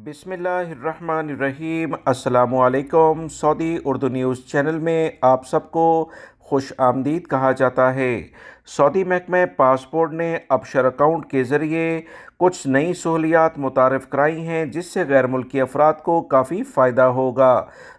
बिस्मिल्लाहिर्रहमानिर्रहीम। अस्सलामुअलैकुम। Saudi Urdu news channel में आप सबको खुश आमदीद कहा जाता है। सऊदी महकमे पासपोर्ट ने अब शर अकाउंट के ज़रिए कुछ नई सहूलियात मुतारफ़ कराई हैं, जिससे गैर मुल्की अफराद को काफ़ी फ़ायदा होगा।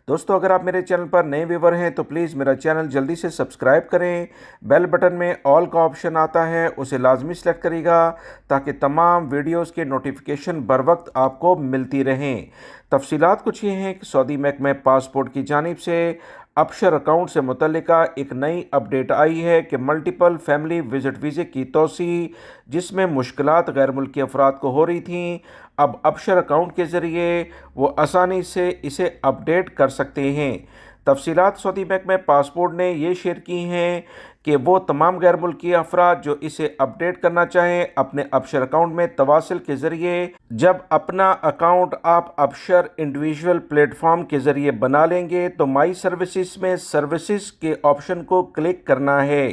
दोस्तों, अगर आप मेरे चैनल पर नए व्यूवर हैं तो प्लीज़ मेरा चैनल जल्दी से सब्सक्राइब करें। बेल बटन में ऑल का ऑप्शन आता है, उसे लाजमी सेलेक्ट करिएगा ताकि तमाम वीडियोज़ के नोटिफिकेशन बर वक्त आपको मिलती रहें। तफसीलात कुछ ये हैं कि सऊदी महकमे पासपोर्ट की जानिब से अपशर अकाउंट से मुतल्लिका एक नई अपडेट आई है कि मल्टीपल फैमिली विजिट वीज़े की तोसी, जिसमें मुश्किलात गैर मुल्की अफराद को हो रही थीं, अब अपशर अकाउंट के ज़रिए वो आसानी से इसे अपडेट कर सकते हैं। तफसीलात सऊदी महकमे पासपोर्ट ने ये शेयर की हैं कि वो तमाम गैर मुल्की अफराद जो इसे अपडेट करना चाहें, अपने अपशर अकाउंट में तवासल के ज़रिए जब अपना अकाउंट आप अपशर इंडिविजुअल प्लेटफॉर्म के ज़रिए बना लेंगे तो माई सर्विसेज में सर्विसेज के ऑप्शन को क्लिक करना है।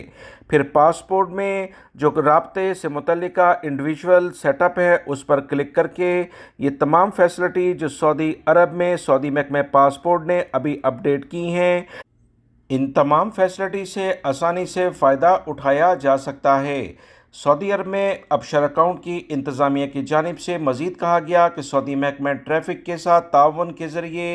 फिर पासपोर्ट में जो राब्ते से मुतल्लिका इंडिविजुअल सेटअप है उस पर क्लिक करके ये तमाम फैसिलिटी जो सऊदी अरब में सऊदी महकमे पासपोर्ट ने अभी अपडेट की हैं, इन तमाम फैसिलिटी से आसानी से फ़ायदा उठाया जा सकता है। सऊदी अरब में अपशर अकाउंट की इंतज़ामिया की जानिब से मज़ीद कहा गया कि सऊदी महकमा ट्रैफ़िक के साथ ताउन के ज़रिए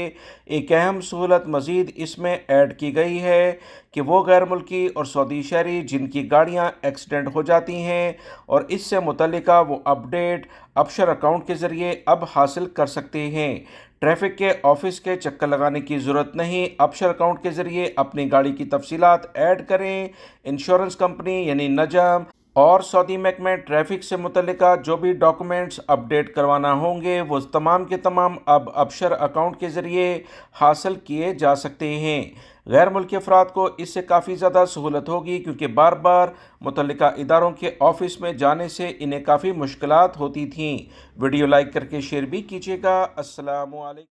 एक अहम सहूलत मज़ीद इसमें ऐड की गई है कि वो गैर मुल्की और सऊदी शहरी जिनकी गाड़ियाँ एक्सीडेंट हो जाती हैं और इससे मुतल्लिका वो अपडेट अपशर अकाउंट के ज़रिए अब हासिल कर सकते हैं। ट्रैफिक के ऑफिस के चक्कर लगाने की ज़रूरत नहीं। अपशर अकाउंट के ज़रिए अपनी गाड़ी की तफसीलात ऐड करें। इंश्योरेंस कंपनी यानी नजम और सऊदी महकमे ट्रैफिक से मुतल्लिका जो भी डॉक्यूमेंट्स अपडेट करवाना होंगे वो तमाम के तमाम अब अपशर अकाउंट के ज़रिए हासिल किए जा सकते हैं। गैर मुल्की अफराद को इससे काफ़ी ज़्यादा सहूलत होगी क्योंकि बार बार मुतल्लिका इदारों के ऑफिस में जाने से इन्हें काफ़ी मुश्किलात होती थीं। वीडियो लाइक करके शेयर भी कीजिएगा। अस्सलामु अलैकुम।